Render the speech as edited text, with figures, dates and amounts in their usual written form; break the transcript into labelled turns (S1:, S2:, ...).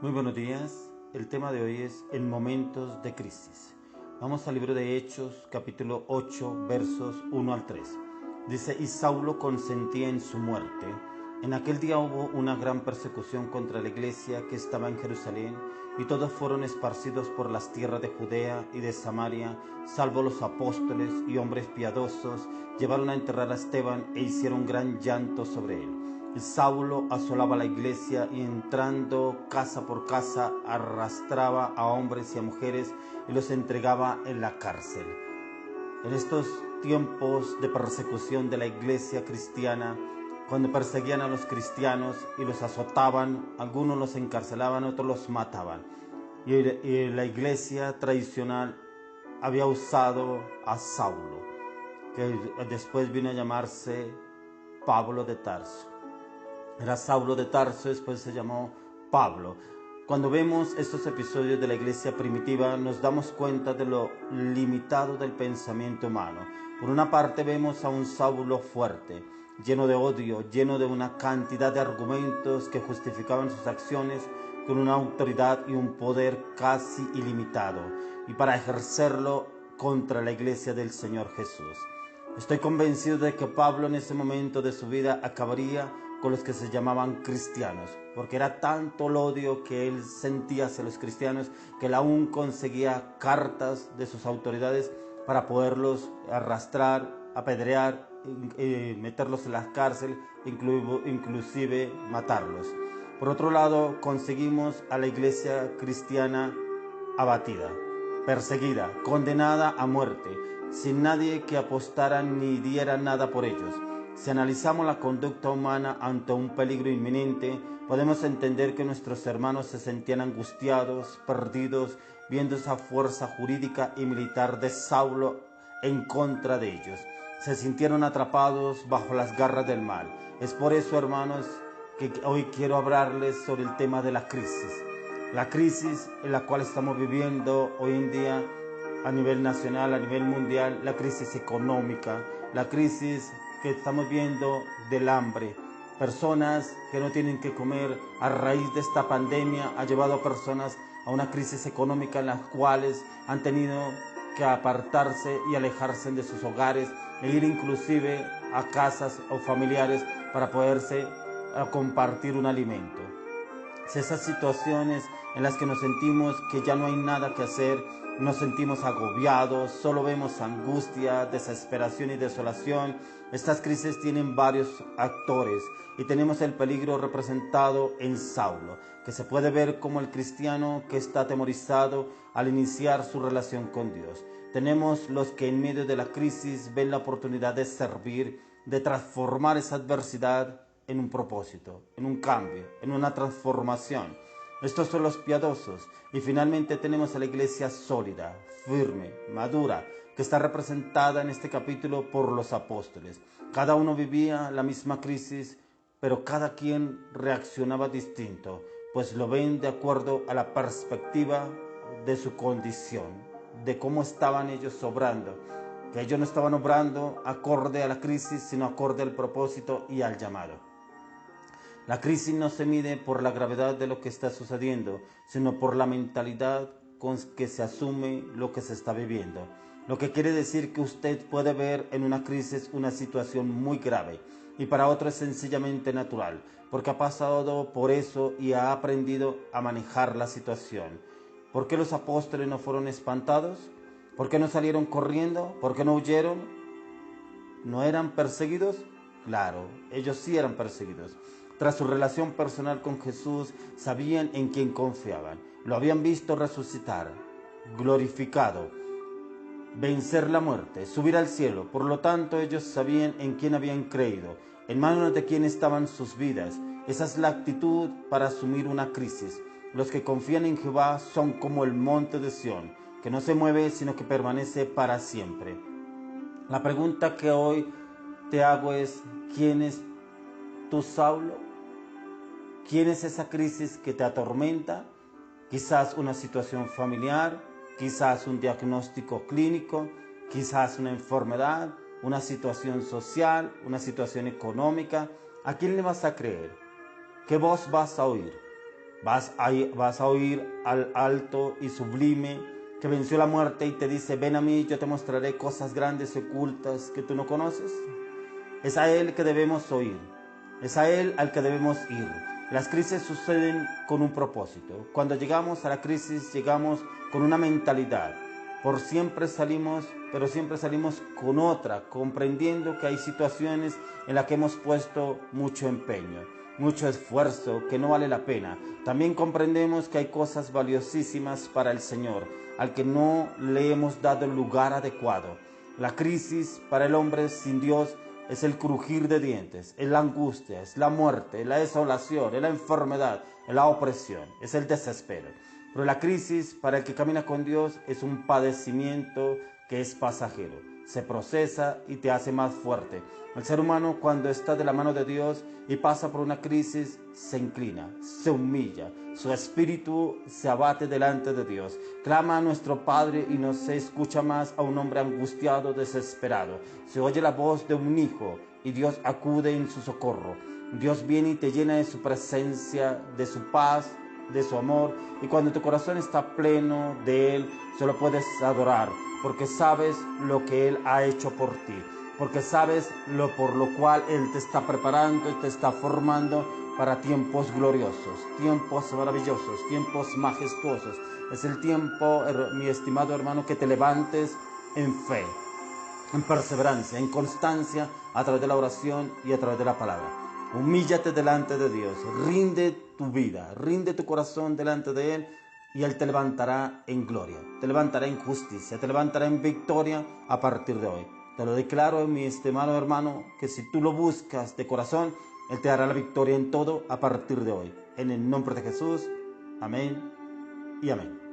S1: Muy buenos días. El tema de hoy es en momentos de crisis. Vamos al libro de Hechos, capítulo 8, versos 1 al 3. Dice, y Saulo consentía en su muerte. En aquel día hubo una gran persecución contra la iglesia que estaba en Jerusalén, y todos fueron esparcidos por las tierras de Judea y de Samaria, salvo los apóstoles y hombres piadosos, llevaron a enterrar a Esteban e hicieron gran llanto sobre él. Y Saulo asolaba la iglesia y entrando casa por casa arrastraba a hombres y a mujeres y los entregaba en la cárcel. En estos tiempos de persecución de la iglesia cristiana, cuando perseguían a los cristianos y los azotaban, algunos los encarcelaban, otros los mataban. Y la iglesia tradicional había usado a Saulo, que después vino a llamarse Pablo de Tarso. Era Saulo de Tarso, después se llamó Pablo. Cuando vemos estos episodios de la iglesia primitiva, nos damos cuenta de lo limitado del pensamiento humano. Por una parte vemos a un Saulo fuerte, lleno de odio, lleno de una cantidad de argumentos que justificaban sus acciones con una autoridad y un poder casi ilimitado, y para ejercerlo contra la iglesia del Señor Jesús. Estoy convencido de que Pablo en ese momento de su vida acabaría con los que se llamaban cristianos, porque era tanto el odio que él sentía hacia los cristianos que él aún conseguía cartas de sus autoridades para poderlos arrastrar, apedrear, meterlos en la cárcel, inclusive matarlos. Por otro lado, conseguimos a la iglesia cristiana abatida, perseguida, condenada a muerte, sin nadie que apostara ni diera nada por ellos. Si analizamos la conducta humana ante un peligro inminente, podemos entender que nuestros hermanos se sentían angustiados, perdidos, viendo esa fuerza jurídica y militar de Saulo en contra de ellos. Se sintieron atrapados bajo las garras del mal. Es por eso, hermanos, que hoy quiero hablarles sobre el tema de la crisis. La crisis en la cual estamos viviendo hoy en día a nivel nacional, a nivel mundial, la crisis económica, la crisis que estamos viendo del hambre. Personas que no tienen que comer a raíz de esta pandemia ha llevado a personas a una crisis económica en las cuales han tenido que apartarse y alejarse de sus hogares e ir inclusive a casas o familiares para poderse compartir un alimento. Esas situaciones en las que nos sentimos que ya no hay nada que hacer, nos sentimos agobiados, solo vemos angustia, desesperación y desolación. Estas crisis tienen varios actores y tenemos el peligro representado en Saulo, que se puede ver como el cristiano que está atemorizado al iniciar su relación con Dios. Tenemos los que en medio de la crisis ven la oportunidad de servir, de transformar esa adversidad en un propósito, en un cambio, en una transformación. Estos son los piadosos. Y finalmente tenemos a la iglesia sólida, firme, madura, que está representada en este capítulo por los apóstoles. Cada uno vivía la misma crisis, pero cada quien reaccionaba distinto, pues lo ven de acuerdo a la perspectiva de su condición, de cómo estaban ellos obrando, que ellos no estaban obrando acorde a la crisis, sino acorde al propósito y al llamado. La crisis no se mide por la gravedad de lo que está sucediendo, sino por la mentalidad con que se asume lo que se está viviendo. Lo que quiere decir que usted puede ver en una crisis una situación muy grave y para otro es sencillamente natural, porque ha pasado por eso y ha aprendido a manejar la situación. ¿Por qué los apóstoles no fueron espantados? ¿Por qué no salieron corriendo? ¿Por qué no huyeron? ¿No eran perseguidos? Claro, ellos sí eran perseguidos. Tras su relación personal con Jesús, sabían en quién confiaban. Lo habían visto resucitar, glorificado, vencer la muerte, subir al cielo. Por lo tanto, ellos sabían en quién habían creído, en manos de quién estaban sus vidas. Esa es la actitud para asumir una crisis. Los que confían en Jehová son como el monte de Sión, que no se mueve, sino que permanece para siempre. La pregunta que hoy te hago es, ¿quién es tu Saulo? ¿Quién es esa crisis que te atormenta? Quizás una situación familiar, quizás un diagnóstico clínico, quizás una enfermedad, una situación social, una situación económica. ¿A quién le vas a creer? ¿Qué voz vas a oír? Vas a oír al alto y sublime que venció la muerte y te dice: ven a mí, yo te mostraré cosas grandes y ocultas que tú no conoces. Es a Él que debemos oír, es a Él al que debemos ir. Las crisis suceden con un propósito. Cuando llegamos a la crisis, llegamos con una mentalidad. Por siempre salimos, pero siempre salimos con otra, comprendiendo que hay situaciones en las que hemos puesto mucho empeño, mucho esfuerzo, que no vale la pena. También comprendemos que hay cosas valiosísimas para el Señor, al que no le hemos dado el lugar adecuado. La crisis para el hombre sin Dios es el crujir de dientes, es la angustia, es la muerte, es la desolación, es la enfermedad, es la opresión, es el desespero. Pero la crisis para el que camina con Dios es un padecimiento que es pasajero, se procesa y te hace más fuerte. El ser humano, cuando está de la mano de Dios y pasa por una crisis, se inclina, se humilla, su espíritu se abate delante de Dios, clama a nuestro Padre y no se escucha más a un hombre angustiado, desesperado. Se oye la voz de un hijo y Dios acude en su socorro. Dios viene y te llena de su presencia, de su paz, de su amor, y cuando tu corazón está pleno de Él, solo puedes adorar, porque sabes lo que Él ha hecho por ti, porque sabes por lo cual Él te está preparando y te está formando para tiempos gloriosos, tiempos maravillosos, tiempos majestuosos. Es el tiempo, mi estimado hermano, que te levantes en fe, en perseverancia, en constancia, a través de la oración y a través de la palabra. Humíllate delante de Dios, rinde tu vida, rinde tu corazón delante de Él y Él te levantará en gloria, te levantará en justicia, te levantará en victoria a partir de hoy. Te lo declaro, mi estimado hermano, que si tú lo buscas de corazón, Él te dará la victoria en todo a partir de hoy. En el nombre de Jesús, amén y amén.